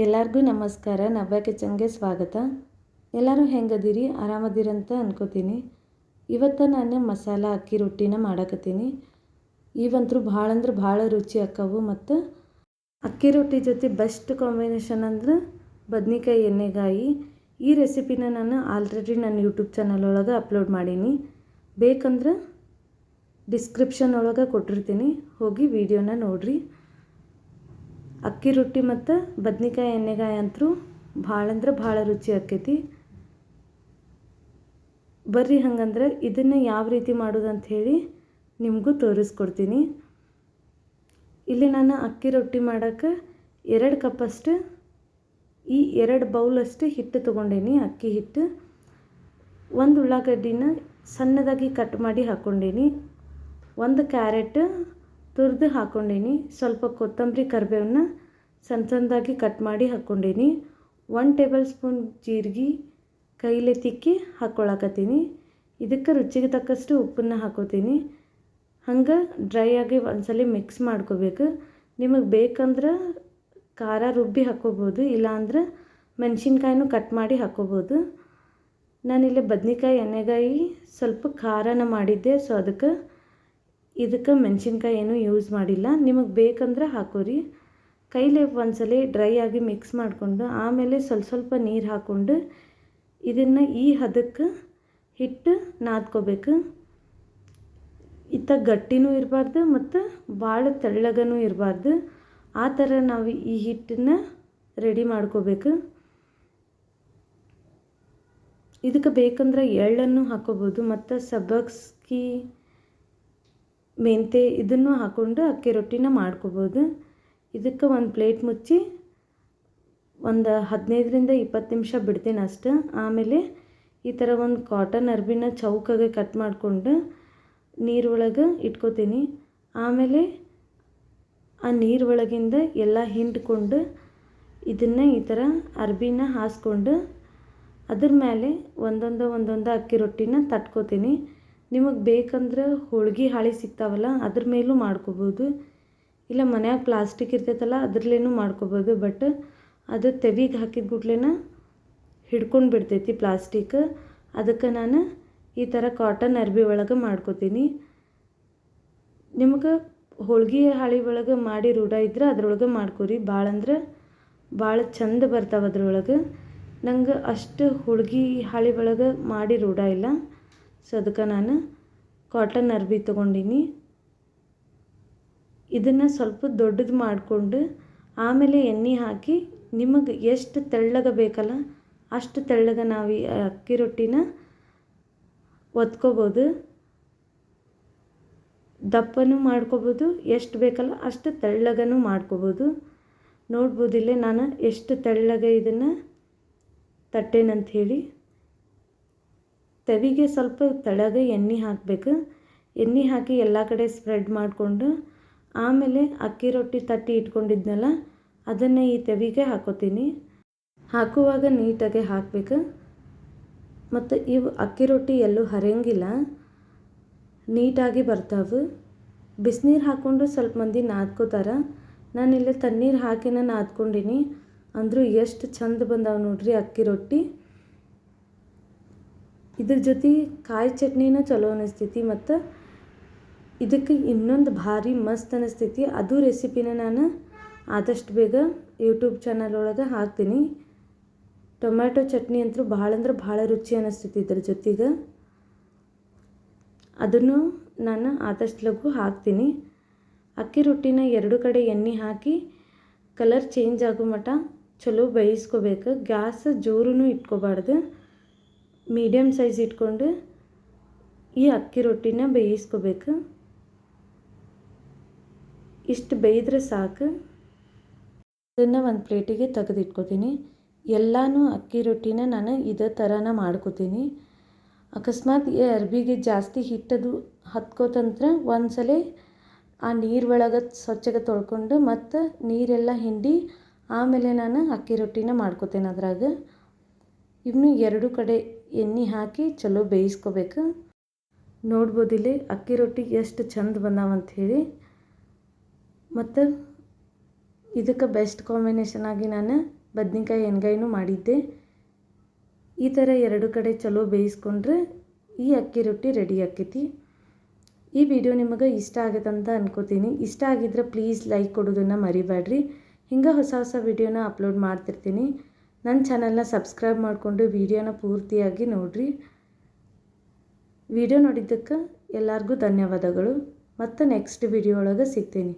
ಎಲ್ಲರಿಗೂ ನಮಸ್ಕಾರ. ನವ್ಯ ಕಿಚನ್ಗೆ ಸ್ವಾಗತ. ಎಲ್ಲರೂ ಹೆಂಗದಿರಿ, ಆರಾಮದಿರಂತ ಅನ್ಕೋತೀನಿ. ಇವತ್ತು ನಾನು ಮಸಾಲ ಅಕ್ಕಿ ರೊಟ್ಟಿನ ಮಾಡಕತ್ತೀನಿ. ಇವಂತರೂ ಭಾಳ ಅಂದ್ರೆ ಭಾಳ ರುಚಿ ಆಕ್ಕವು. ಮತ್ತು ಅಕ್ಕಿ ರೊಟ್ಟಿ ಜೊತೆ ಬೆಸ್ಟ್ ಕಾಂಬಿನೇಷನ್ ಅಂದ್ರೆ ಬದ್ನಿಕಾಯಿ ಎಣ್ಣೆಗಾಯಿ. ಈ ರೆಸಿಪಿನ ನಾನು ಆಲ್ರೆಡಿ ನನ್ನ ಯೂಟ್ಯೂಬ್ ಚಾನಲ್ ಒಳಗೆ ಅಪ್ಲೋಡ್ ಮಾಡೀನಿ. ಬೇಕಂದ್ರೆ ಡಿಸ್ಕ್ರಿಪ್ಷನ್ ಒಳಗೆ ಕೊಟ್ಟಿರ್ತೀನಿ, ಹೋಗಿ ವಿಡಿಯೋನ ನೋಡಿರಿ. ಅಕ್ಕಿ ರೊಟ್ಟಿ ಮತ್ತು ಬದ್ನಿಕಾಯಿ ಎಣ್ಣೆಗಾಯಿ ಅಂತೂ ಭಾಳ ಅಂದ್ರೆ ಭಾಳ ರುಚಿ ಆಕ್ಕೈತಿ. ಬರ್ರಿ ಹಂಗಂದ್ರೆ ಇದನ್ನು ಯಾವ ರೀತಿ ಮಾಡೋದು ಅಂಥೇಳಿ ನಿಮಗೂ ತೋರಿಸ್ಕೊಡ್ತೀನಿ. ಇಲ್ಲಿ ನಾನು ಅಕ್ಕಿ ರೊಟ್ಟಿ ಮಾಡೋಕ್ಕೆ 2 ಕಪ್ಪಷ್ಟು ಈ 2 ಬೌಲಷ್ಟು ಹಿಟ್ಟು ತೊಗೊಂಡೀನಿ. ಅಕ್ಕಿ ಹಿಟ್ಟು. 1 ಉಳ್ಳಾಗಡ್ಡಿನ ಸಣ್ಣದಾಗಿ ಕಟ್ ಮಾಡಿ ಹಾಕ್ಕೊಂಡೀನಿ. 1 ಕ್ಯಾರೆಟ್ ತುರಿದು ಹಾಕ್ಕೊಂಡೀನಿ. ಸ್ವಲ್ಪ ಕೊತ್ತಂಬರಿ ಕರಿಬೇವನ್ನ ಸಣ್ಣದಾಗಿ ಕಟ್ ಮಾಡಿ ಹಾಕ್ಕೊಂಡೀನಿ. 1 ಟೇಬಲ್ ಸ್ಪೂನ್ ಜೀರಿಗೆ ಕೈಲೇ ತಿಕ್ಕಿ ಹಾಕ್ಕೊಳಕತ್ತೀನಿ. ಇದಕ್ಕೆ ರುಚಿಗೆ ತಕ್ಕಷ್ಟು ಉಪ್ಪನ್ನು ಹಾಕೋತೀನಿ. ಹಂಗೆ ಡ್ರೈ ಆಗಿ ಒಂದ್ಸಲ ಮಿಕ್ಸ್ ಮಾಡ್ಕೋಬೇಕು. ನಿಮಗೆ ಬೇಕಂದ್ರೆ ಖಾರ ರುಬ್ಬಿ ಹಾಕ್ಕೋಬೋದು, ಇಲ್ಲಾಂದ್ರೆ ಮೆಣಸಿನ್ಕಾಯಿನೂ ಕಟ್ ಮಾಡಿ ಹಾಕ್ಕೋಬೋದು. ನಾನಿಲ್ಲಿ ಬದ್ನಿಕಾಯಿ ಎಣ್ಣೆಗಾಯಿ ಸ್ವಲ್ಪ ಖಾರನ ಮಾಡಿದ್ದೆ, ಸೊ ಇದಕ್ಕೆ ಮೆಣಸಿನ್ಕಾಯಿ ಏನೂ ಯೂಸ್ ಮಾಡಿಲ್ಲ. ನಿಮಗೆ ಬೇಕಂದ್ರೆ ಹಾಕೋರಿ. ಕೈಲೇ ಒಂದ್ಸಲ ಡ್ರೈ ಆಗಿ ಮಿಕ್ಸ್ ಮಾಡಿಕೊಂಡು ಆಮೇಲೆ ಸ್ವಲ್ಪ ನೀರು ಹಾಕ್ಕೊಂಡು ಇದನ್ನು ಈ ಹದಕ್ಕೆ ಹಿಟ್ಟು ನಾದ್ಕೋಬೇಕು. ಇತ್ತ ಗಟ್ಟಿನೂ ಇರಬಾರ್ದು ಮತ್ತು ಭಾಳ ತೆಳ್ಳಗನೂ ಇರಬಾರ್ದು. ಆ ಥರ ನಾವು ಈ ಹಿಟ್ಟನ್ನು ರೆಡಿ ಮಾಡ್ಕೋಬೇಕು. ಇದಕ್ಕೆ ಬೇಕಂದ್ರೆ ಎಳ್ಳನ್ನು ಹಾಕ್ಕೋಬೋದು ಮತ್ತು ಸಬ್ಬಸ್ಗಿ ಮೆಂತೆ ಇದನ್ನು ಹಾಕ್ಕೊಂಡು ಅಕ್ಕಿ ರೊಟ್ಟಿನ ಮಾಡ್ಕೋಬೋದು. ಇದಕ್ಕೆ ಒಂದು ಪ್ಲೇಟ್ ಮುಚ್ಚಿ ಒಂದು 15ರಿಂದ 20 ನಿಮಿಷ ಬಿಡ್ತೀನಿ ಅಷ್ಟೆ. ಆಮೇಲೆ ಈ ಥರ ಒಂದು ಕಾಟನ್ ಅರ್ಬಿನ ಚೌಕಾಗೆ ಕಟ್ ಮಾಡಿಕೊಂಡು ನೀರೊಳಗೆ ಇಟ್ಕೋತೀನಿ. ಆಮೇಲೆ ಆ ನೀರೊಳಗಿಂದ ಎಲ್ಲ ಹಿಂಡ್ಕೊಂಡು ಇದನ್ನು ಈ ಥರ ಅರ್ಬಿನ ಹಾಸ್ಕೊಂಡು ಅದ್ರ ಮೇಲೆ ಒಂದೊಂದು ಅಕ್ಕಿ ರೊಟ್ಟಿನ ತಟ್ಕೋತೀನಿ. ನಿಮಗೆ ಬೇಕಂದ್ರೆ ಹೋಳ್ಗೆ ಹಾಳೆ ಸಿಗ್ತಾವಲ್ಲ ಅದ್ರ ಮೇಲೂ ಮಾಡ್ಕೋಬೋದು, ಇಲ್ಲ ಮನ್ಯಾಗ ಪ್ಲಾಸ್ಟಿಕ್ ಇರ್ತೈತಲ್ಲ ಅದ್ರಲ್ಲೇನೂ ಮಾಡ್ಕೋಬೋದು. ಬಟ್ ಅದು ತೆವಿಗೆ ಹಾಕಿದ ಗುಟ್ಲೇನ ಹಿಡ್ಕೊಂಡು ಬಿಡ್ತೈತಿ ಪ್ಲಾಸ್ಟಿಕ್. ಅದಕ್ಕೆ ನಾನು ಈ ಥರ ಕಾಟನ್ ಅರ್ಬಿ ಒಳಗೆ ಮಾಡ್ಕೋತೀನಿ. ನಿಮ್ಗೆ ಹೋಳ್ಗೆ ಹಾಳೆ ಒಳಗೆ ಮಾಡಿ ರೂಢ ಇದ್ರೆ ಅದ್ರೊಳಗೆ ಮಾಡ್ಕೊರಿ. ಭಾಳ ಅಂದ್ರೆ ಭಾಳ ಚಂದ ಬರ್ತಾವೆ ಅದ್ರೊಳಗೆ. ನಂಗೆ ಅಷ್ಟು ಹೋಳ್ಗೆ ಹಾಳೆ ಒಳಗೆ ಮಾಡಿ ರೂಢ ಇಲ್ಲ, ಸೊ ಅದಕ್ಕೆ ನಾನು ಕಾಟನ್ ಅರ್ಬಿ ತೊಗೊಂಡಿನಿ. ಇದನ್ನು ಸ್ವಲ್ಪ ದೊಡ್ಡದು ಮಾಡಿಕೊಂಡು ಆಮೇಲೆ ಎಣ್ಣೆ ಹಾಕಿ ನಿಮಗೆ ಎಷ್ಟು ತೆಳ್ಳಗೆ ಬೇಕಲ್ಲ ಅಷ್ಟು ತೆಳ್ಳಗೆ ನಾವು ಈ ಅಕ್ಕಿ ರೊಟ್ಟಿನ ಒತ್ಕೋಬೋದು. ದಪ್ಪನೂ ಮಾಡ್ಕೋಬೋದು, ಎಷ್ಟು ಬೇಕಲ್ಲ ಅಷ್ಟು ತೆಳ್ಳಗನೂ ಮಾಡ್ಕೋಬೋದು. ನೋಡ್ಬೋದಿಲ್ಲ ನಾನು ಎಷ್ಟು ತೆಳ್ಳಗೆ ಇದನ್ನು ತಟ್ಟೇನಂತ ಹೇಳಿ. ತವಿಗೆ ಸ್ವಲ್ಪ ತೆಳ್ಳಗೆ ಎಣ್ಣೆ ಹಾಕಬೇಕು. ಎಣ್ಣೆ ಹಾಕಿ ಎಲ್ಲ ಕಡೆ ಸ್ಪ್ರೆಡ್ ಮಾಡಿಕೊಂಡು ಆಮೇಲೆ ಅಕ್ಕಿ ರೊಟ್ಟಿ ತಟ್ಟಿ ಇಟ್ಕೊಂಡಿದ್ನಲ್ಲ ಅದನ್ನು ಈ ತವಿಗೆ ಹಾಕೋತೀನಿ. ಹಾಕುವಾಗ ನೀಟಾಗೆ ಹಾಕಬೇಕು. ಮತ್ತು ಇವು ಅಕ್ಕಿ ರೊಟ್ಟಿ ಎಲ್ಲೂ ಹರಿಯಂಗಿಲ್ಲ, ನೀಟಾಗಿ ಬರ್ತಾವೆ. ಬಿಸಿನೀರು ಹಾಕ್ಕೊಂಡು ಸ್ವಲ್ಪ ಮಂದಿ ನಾದ್ಕೋತಾರೆ. ನಾನಿಲ್ಲಿ ತಣ್ಣೀರು ಹಾಕಿನ ನಾದ್ಕೊಂಡಿನಿ. ಅಂದರೂ ಎಷ್ಟು ಚಂದ ಬಂದಾವೆ ನೋಡ್ರಿ ಅಕ್ಕಿ ರೊಟ್ಟಿ. ಇದ್ರ ಜೊತೆ ಕಾಯಿ ಚಟ್ನಿನೂ ಚಲೋ ಅನ್ನಿಸ್ತೈತಿ. ಮತ್ತು ಇದಕ್ಕೆ ಇನ್ನೊಂದು ಭಾರಿ ಮಸ್ತ್ ಅನ್ನಿಸ್ತೈತಿ. ಅದು ರೆಸಿಪಿನ ನಾನು ಆದಷ್ಟು ಬೇಗ ಯೂಟ್ಯೂಬ್ ಚಾನಲ್ ಒಳಗೆ ಹಾಕ್ತೀನಿ. ಟೊಮ್ಯಾಟೊ ಚಟ್ನಿ ಅಂತೂ ಭಾಳ ಅಂದ್ರೆ ಭಾಳ ರುಚಿ ಅನ್ನಿಸ್ತೈತಿ. ಇದ್ರ ಜೊತೆಗೆ ಅದನ್ನು ನಾನು ಆದಷ್ಟು ಲಘು ಹಾಕ್ತೀನಿ. ಅಕ್ಕಿ ರೊಟ್ಟಿನ 2 ಕಡೆ ಎಣ್ಣೆ ಹಾಕಿ ಕಲರ್ ಚೇಂಜ್ ಆಗೋ ಮಟ್ಟ ಚಲೋ ಬೇಯಿಸ್ಕೋಬೇಕು. ಗ್ಯಾಸ್ ಜೋರೂ ಇಟ್ಕೋಬಾರ್ದು, ಮೀಡಿಯಮ್ ಸೈಜ್ ಇಟ್ಕೊಂಡು ಈ ಅಕ್ಕಿ ರೊಟ್ಟಿನ ಬೇಯಿಸ್ಕೋಬೇಕು. ಇಷ್ಟು ಬೇಯಿದ್ರೆ ಸಾಕು. ಅದನ್ನು ಒಂದು ಪ್ಲೇಟಿಗೆ ತೆಗೆದಿಟ್ಕೋತೀನಿ. ಎಲ್ಲನೂ ಅಕ್ಕಿ ರೊಟ್ಟಿನ ನಾನು ಇದೇ ಥರನ ಮಾಡ್ಕೋತೀನಿ. ಅಕಸ್ಮಾತ್ ಈ ಅರ್ಬಿಗೆ ಜಾಸ್ತಿ ಹಿಟ್ಟದು ಹತ್ಕೋತಂದ್ರೆ ಒಂದ್ಸಲ ಆ ನೀರು ಒಳಗೆ ಸ್ವಚ್ಛಗೆ ತೊಳ್ಕೊಂಡು ಮತ್ತು ನೀರೆಲ್ಲ ಹಿಂಡಿ ಆಮೇಲೆ ನಾನು ಅಕ್ಕಿ ರೊಟ್ಟಿನ ಮಾಡ್ಕೋತೇನೆ. ಅದ್ರಾಗ ಇನ್ನು 2 ಕಡೆ ಎಣ್ಣೆ ಹಾಕಿ ಚಲೋ ಬೇಯಿಸ್ಕೋಬೇಕು. ನೋಡ್ಬೋದಿಲ್ಲ ಅಕ್ಕಿ ರೊಟ್ಟಿ ಎಷ್ಟು ಚಂದ ಬಂದಾವಂತ ಹೇಳಿ. ಮತ್ತು ಇದಕ್ಕೆ ಬೆಸ್ಟ್ ಕಾಂಬಿನೇಷನ್ ಆಗಿ ನಾನು ಬದ್ನಿಕಾಯಿ ಎಣ್ಗಾಯಿನೂ ಮಾಡಿದ್ದೆ. ಈ ಥರ 2 ಕಡೆ ಚಲೋ ಬೇಯಿಸ್ಕೊಂಡ್ರೆ ಈ ಅಕ್ಕಿ ರೊಟ್ಟಿ ರೆಡಿ ಆಕೈತಿ. ಈ ವಿಡಿಯೋ ನಿಮಗೆ ಇಷ್ಟ ಆಗೈತೆ ಅಂತ ಅನ್ಕೋತೀನಿ. ಇಷ್ಟ ಆಗಿದ್ರೆ ಪ್ಲೀಸ್ ಲೈಕ್ ಕೊಡೋದನ್ನು ಮರಿಬೇಡ್ರಿ. ಹಿಂಗೆ ಹೊಸ ಹೊಸ ವಿಡಿಯೋನ ಅಪ್ಲೋಡ್ ಮಾಡ್ತಿರ್ತೀನಿ. ನನ್ನ ಚಾನಲ್ನ ಸಬ್ಸ್ಕ್ರೈಬ್ ಮಾಡಿಕೊಂಡು ವಿಡಿಯೋನ ಪೂರ್ತಿಯಾಗಿ ನೋಡಿರಿ. ವಿಡಿಯೋ ನೋಡಿದ್ದಕ್ಕೆ ಎಲ್ಲರಿಗೂ ಧನ್ಯವಾದಗಳು. ಮತ್ತು ನೆಕ್ಸ್ಟ್ ವಿಡಿಯೋ ಒಳಗೆ ಸಿಗ್ತೀನಿ.